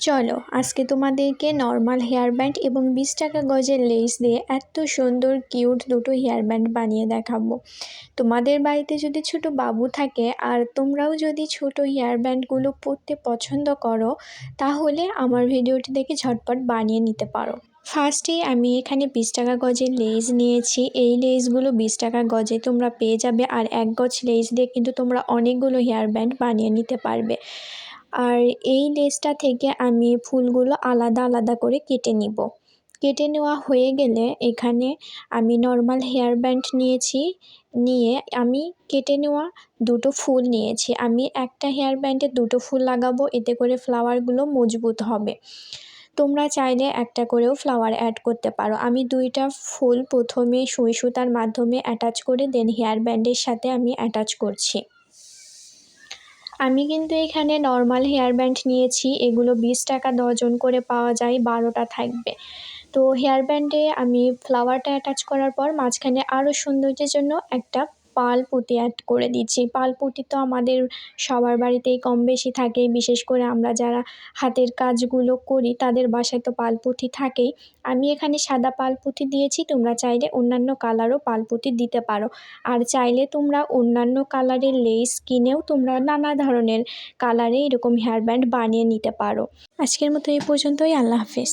চলো আজকে তোমাদেরকে নর্মাল হেয়ার ব্যান্ড এবং 20 টাকা গজের লেস দিয়ে এত সুন্দর কিউট দুটো হেয়ার ব্যান্ড বানিয়ে দেখাবো। তোমাদের বাড়িতে যদি ছোট বাবু থাকে আর তোমরাও যদি ছোট হেয়ার ব্যান্ডগুলো পরতে পছন্দ করো, তাহলে আমার ভিডিওটি দেখে ঝটপট বানিয়ে নিতে পারো। ফার্স্টেই আমি এখানে 20 টাকা গজের লেস নিয়েছি। এই লেসগুলো 20 টাকা গজে তোমরা পেয়ে যাবে, আর 1 গজ লেস দিয়ে কিন্তু তোমরা অনেকগুলো হেয়ার ব্যান্ড বানিয়ে নিতে পারবে। আর এই লেসটা থেকে আমি ফুলগুলো আলাদা আলাদা করে কেটে নিব। কেটে নেওয়া হয়ে গেলে এখানে আমি নর্মাল হেয়ার ব্যান্ড নিয়েছি, নিয়ে আমি কেটে নেওয়া দুটো ফুল নিয়েছি। আমি একটা হেয়ার ব্যান্ডে দুটো ফুল লাগাবো, এতে করে ফ্লাওয়ারগুলো মজবুত হবে। তোমরা চাইলে একটা করেও ফ্লাওয়ার অ্যাড করতে পারো। আমি দুইটা ফুল প্রথমে সুই সুতার মাধ্যমে অ্যাটাচ করে দেন হেয়ার ব্যান্ডের সাথে আমি অ্যাটাচ করছি। আমি কিন্তু এখানে নর্মাল হেয়ার ব্যান্ড নিয়েছি, এগুলো 20 টাকা ডজন করে পাওয়া যায়, 12টা থাকবে। তো হেয়ার ব্যান্ডে আমি ফ্লাওয়ারটা অ্যাটাচ করার পর মাঝখানে আরও সৌন্দর্যের জন্য একটা পাল পুঁতি অ্যাড করে দিচ্ছি। পাল পুঁতি তো আমাদের সবার বাড়িতেই কম বেশি থাকে, বিশেষ করে আমরা যারা হাতের কাজগুলো করি তাদের বাসায় তো পাল পুঁতি থাকেই। আমি এখানে সাদা পাল পুঁতি দিয়েছি, তোমরা চাইলে অন্যান্য কালারও পাল পুঁতি দিতে পারো। আর চাইলে তোমরা অন্যান্য কালারের লেস কিনেও তোমরা নানা ধরনের কালারে এরকম হেয়ার ব্যান্ড বানিয়ে নিতে পারো। আজকের মতো এই পর্যন্তই, আল্লাহ হাফেজ।